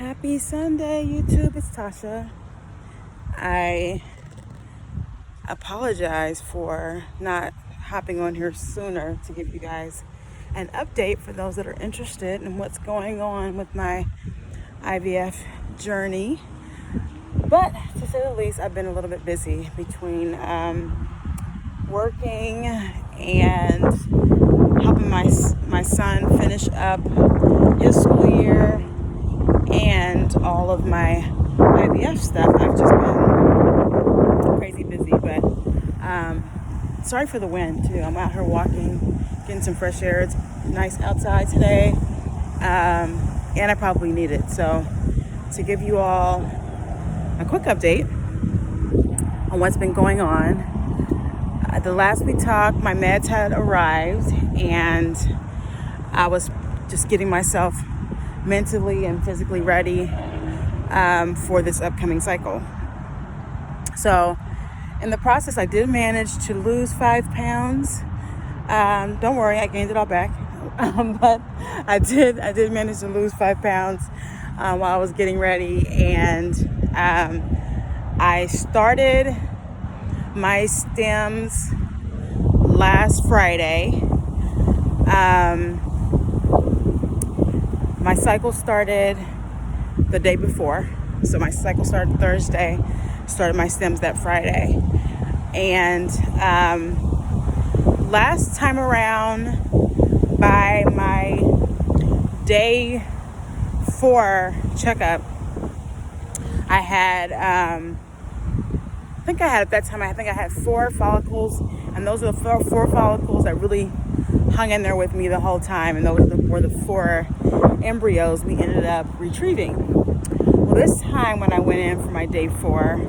Happy Sunday, YouTube. It's Tasha. I apologize for not hopping on here sooner to give you guys an update for those that are interested in what's going on with my IVF journey. But to say the least, I've been a little bit busy between working and helping my son finish up his school year and all of my IVF stuff. I've just been crazy busy, but sorry for the wind too. I'm out here walking, getting some fresh air. It's nice outside today, and I probably need it. So to give you all a quick update on what's been going on. The last we talked, my meds had arrived, and I was just getting myself mentally and physically ready for this upcoming cycle. So in the process, I did manage to lose 5 pounds. Don't worry, I gained it all back. But I did manage to lose 5 pounds while I was getting ready, and I started my stems last Friday. My cycle started the day before. So my cycle started Thursday, started my stems that Friday. And last time around, by my day 4 checkup, I had, at that time, I had 4 follicles, and those are the 4 follicles that really hung in there with me the whole time, and those were the 4 embryos we ended up retrieving. Well, this time when I went in for my day 4,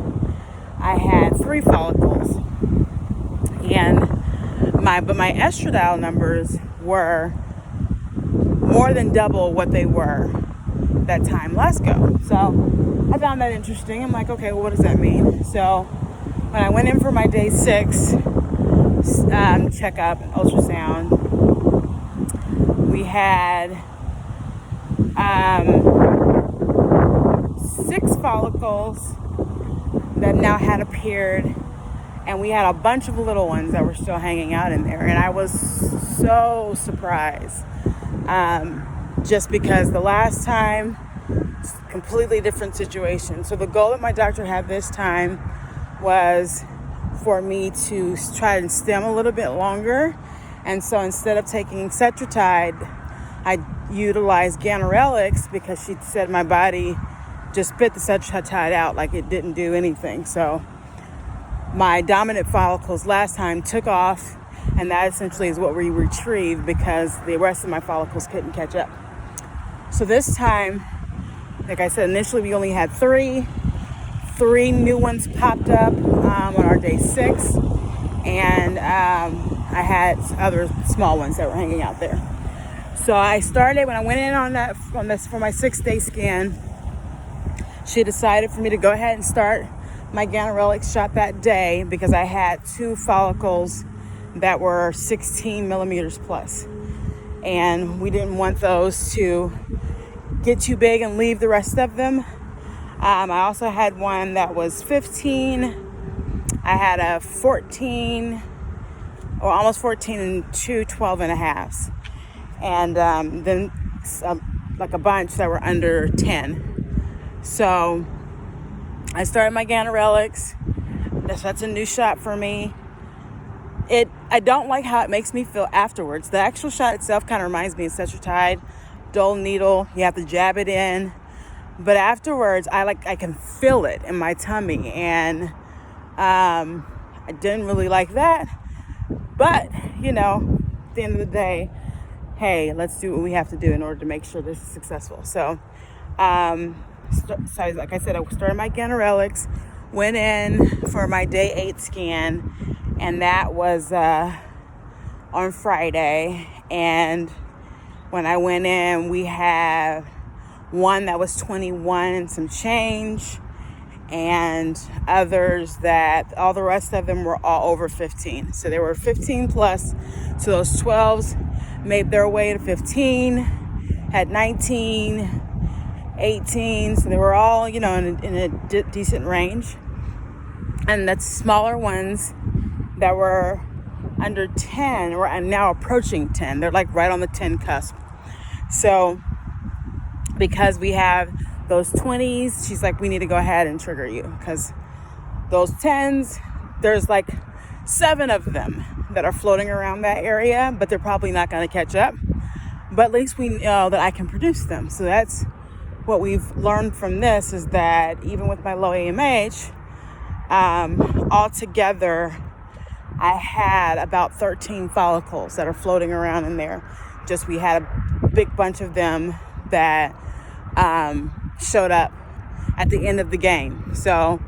I had 3 follicles, and my estradiol numbers were more than double what they were that time last go. So I found that interesting. I'm like, okay, well, what does that mean? So when I went in for my day 6 checkup, ultrasound, we had 6 follicles that now had appeared, and we had a bunch of little ones that were still hanging out in there. And I was so surprised, just because the last time, completely different situation. So the goal that my doctor had this time was for me to try and stem a little bit longer. And so instead of taking Cetrotide, I utilized Ganirelix, because she said my body just spit the Cetrotide out like it didn't do anything. So my dominant follicles last time took off, and that essentially is what we retrieved because the rest of my follicles couldn't catch up. So this time, like I said, initially we only had 3 new ones popped up on our day 6, and I had other small ones that were hanging out there. So I started, when I went in on this for my 6-day scan, she decided for me to go ahead and start my Ganirelix shot that day because I had 2 follicles that were 16 millimeters plus, and we didn't want those to get too big and leave the rest of them. I also had one that was 15. I had a 14, or almost 14, and 2 12 and a halves. And then like a bunch that were under 10. So I started my Ganirelix. That's a new shot for me. I don't like how it makes me feel afterwards. The actual shot itself kind of reminds me of Cetrotide, dull needle. You have to jab it in. But afterwards, I can feel it in my tummy, and I didn't really like that. But at the end of the day, hey, let's do what we have to do in order to make sure this is successful. So, like I said, I started my Ganirelix, went in for my day 8 scan, and that was on Friday. And when I went in, we had one that was 21 and some change, and others that all the rest of them were all over 15. So they were 15 plus. So those 12s made their way to 15, had 19, 18. So they were all, in a decent range. And the smaller ones that were under 10 were now approaching 10. They're like right on the 10 cusp. So because we have those 20s, she's like, we need to go ahead and trigger you, because those 10s, there's like 7 of them that are floating around that area, but they're probably not going to catch up. But at least we know that I can produce them. So that's what we've learned from this, is that even with my low AMH, altogether, I had about 13 follicles that are floating around in there. Just we had a big bunch of them that showed up at the end of the game. So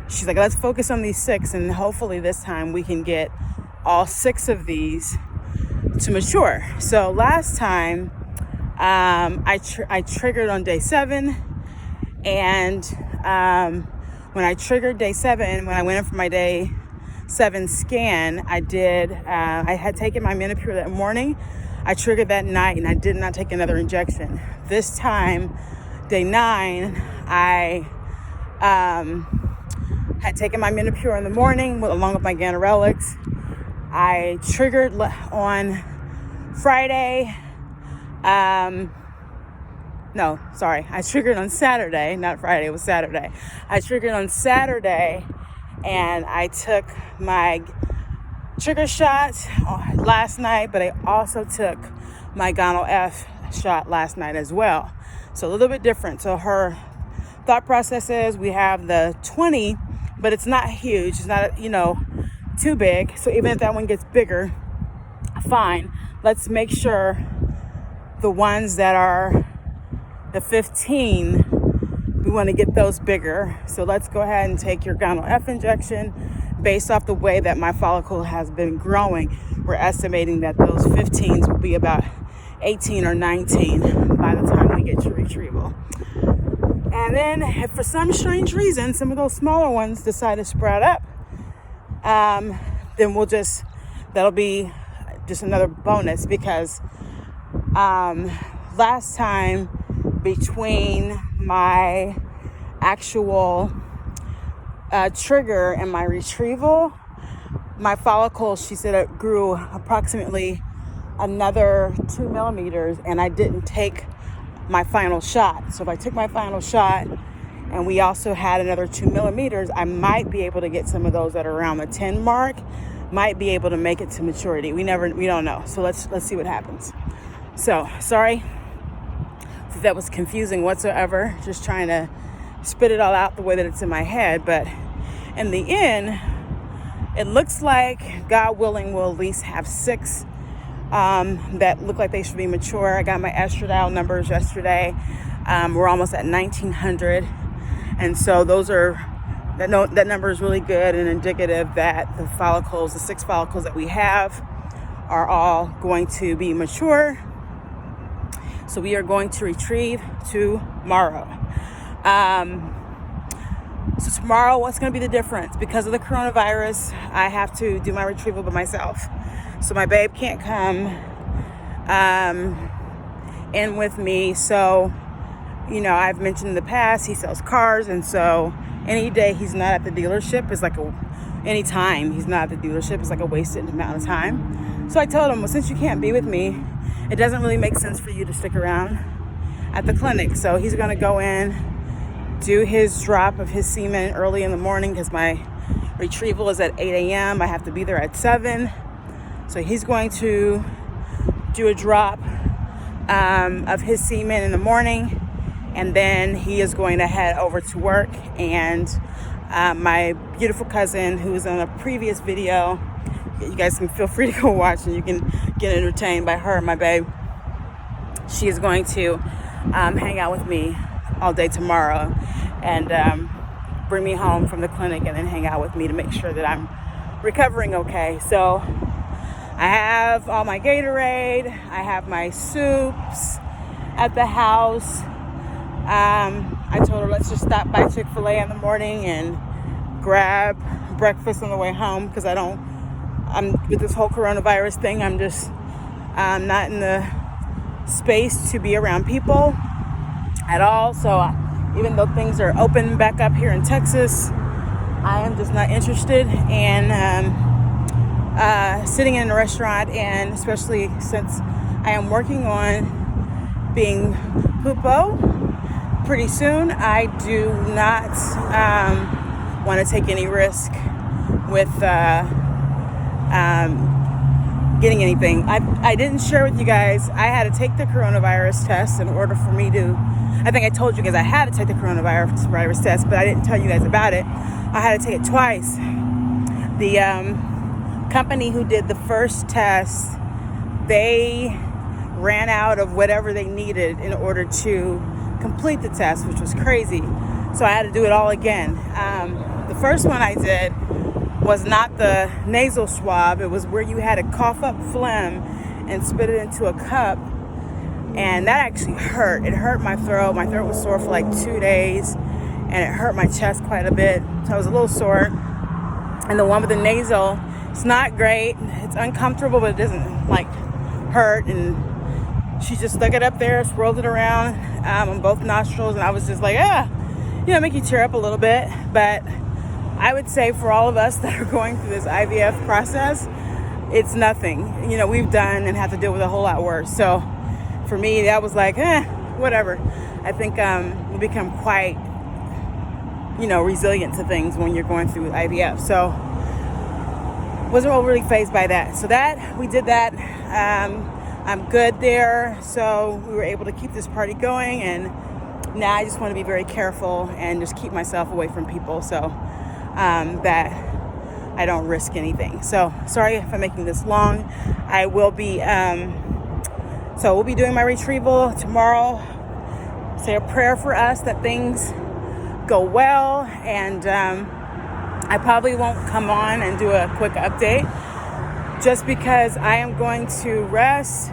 she's like, let's focus on these 6, and hopefully this time we can get all 6 of these to mature. So last time I triggered on day 7, and when I triggered day 7, when I went in for my day 7 scan, I had taken my Menopur that morning. I triggered that night, and I did not take another injection. This time, day 9, I had taken my Menopur in the morning along with my ganirelix. I triggered on Friday. I triggered on Saturday, not Friday, it was Saturday. I triggered on Saturday, and I took my trigger shot last night, but I also took my Gonal-F shot last night as well. So a little bit different. So her thought process is, we have the 20, but it's not huge. It's not, too big. So even if that one gets bigger, fine. Let's make sure the ones that are the 15, we want to get those bigger. So let's go ahead and take your Gonal-F injection. Based off the way that my follicle has been growing, we're estimating that those 15s will be about 18 or 19 by the time we get to retrieval. And then if for some strange reason some of those smaller ones decide to sprout up, then that'll be just another bonus, because last time, between my actual trigger and my retrieval, my follicles, she said, it grew approximately another 2 millimeters, and I didn't take my final shot. So if I took my final shot and we also had another 2 millimeters, I might be able to get some of those that are around the 10 mark, might be able to make it to maturity. We don't know. So let's see what happens. So sorry if that was confusing whatsoever, just trying to spit it all out the way that it's in my head. But in the end, it looks like, God willing, we'll at least have 6 that look like they should be mature. I got my estradiol numbers yesterday. We're almost at 1900. And so that number is really good and indicative that the 6 follicles that we have are all going to be mature. So we are going to retrieve tomorrow. So tomorrow, what's going to be the difference? Because of the coronavirus, I have to do my retrieval by myself. So my babe can't come in with me. So, I've mentioned in the past, he sells cars. And so any day he's not at the dealership is any time he's not at the dealership is like a wasted amount of time. So I told him, well, since you can't be with me, it doesn't really make sense for you to stick around at the clinic. So he's going to go in, do his drop of his semen early in the morning, because my retrieval is at 8 a.m. I have to be there at 7. So he's going to do a drop of his semen in the morning, and then he is going to head over to work. And my beautiful cousin, who was on a previous video, you guys can feel free to go watch, and you can get entertained by her, my babe. She is going to hang out with me all day tomorrow, and bring me home from the clinic, and then hang out with me to make sure that I'm recovering okay. So I have all my Gatorade, I have my soups at the house. I told her, let's just stop by Chick-fil-A in the morning and grab breakfast on the way home, because I'm with this whole coronavirus thing, I'm just not in the space to be around people. at all. So even though things are open back up here in Texas, I am just not interested in sitting in a restaurant, and especially since I am working on being pupo pretty soon. I do not want to take any risk with getting anything. I didn't share with you guys, I had to take the coronavirus test in order for me to, I think I told you guys I had to take the coronavirus test, but I didn't tell you guys about it. I had to take it twice. The company who did the first test, they ran out of whatever they needed in order to complete the test, which was crazy. So I had to do it all again. The first one I did was not the nasal swab. It was where you had to cough up phlegm and spit it into a cup. And that actually hurt. It hurt my throat. My throat was sore for like 2 days. And it hurt my chest quite a bit. So I was a little sore. And the one with the nasal, it's not great. It's uncomfortable, but it doesn't like hurt. And she just stuck it up there, swirled it around on both nostrils. And I was just like, make you tear up a little bit. But I would say for all of us that are going through this IVF process, it's nothing. We've done and have to deal with a whole lot worse. So for me, that was like, whatever. I think we become quite, resilient to things when you're going through IVF. So wasn't really fazed by that. So we did that. I'm good there. So we were able to keep this party going. And now I just want to be very careful and just keep myself away from people. So that I don't risk anything. So sorry if I'm making this long. I will be, so we'll be doing my retrieval tomorrow. Say a prayer for us that things go well. And I probably won't come on and do a quick update just because I am going to rest.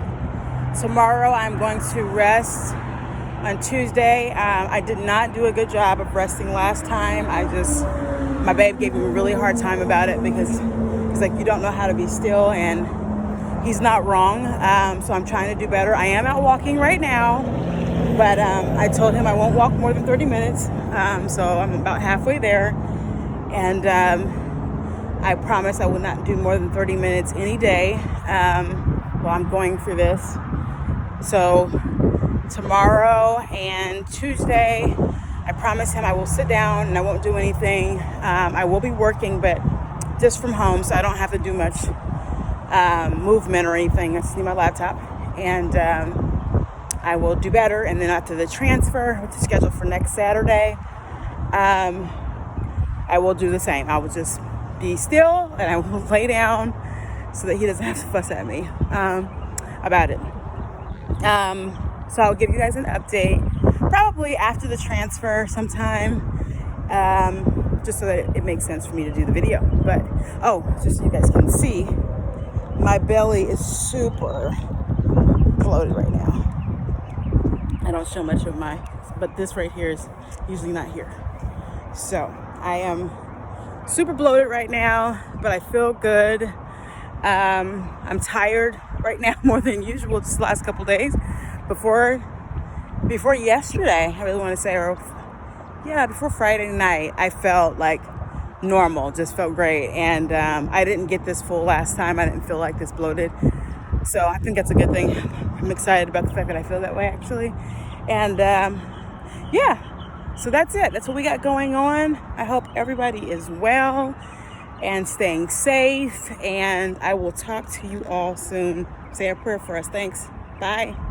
Tomorrow I'm going to rest. On Tuesday, I did not do a good job of resting last time. My babe gave me a really hard time about it because he's like, you don't know how to be still, and he's not wrong. So I'm trying to do better. I am out walking right now, but I told him I won't walk more than 30 minutes. So I'm about halfway there, and I promise I will not do more than 30 minutes any day while I'm going through this. So tomorrow and Tuesday, I promise him I will sit down and I won't do anything. I will be working, but just from home, so I don't have to do much movement or anything. I just need my laptop, and I will do better. And then after the transfer, which is scheduled for next Saturday, I will do the same. I will just be still and I will lay down so that he doesn't have to fuss at me about it. So I'll give you guys an update probably after the transfer sometime, just so that it makes sense for me to do the video. But just so you guys can see, my belly is super bloated right now. I don't show much of but this right here is usually not here. So I am super bloated right now, but I feel good. I'm tired right now more than usual this last couple days. Before yesterday, I really want to say, before Friday night, I felt like normal, just felt great. And I didn't get this full last time. I didn't feel like this bloated. So I think that's a good thing. I'm excited about the fact that I feel that way, actually. And so that's it. That's what we got going on. I hope everybody is well and staying safe. And I will talk to you all soon. Say a prayer for us. Thanks. Bye.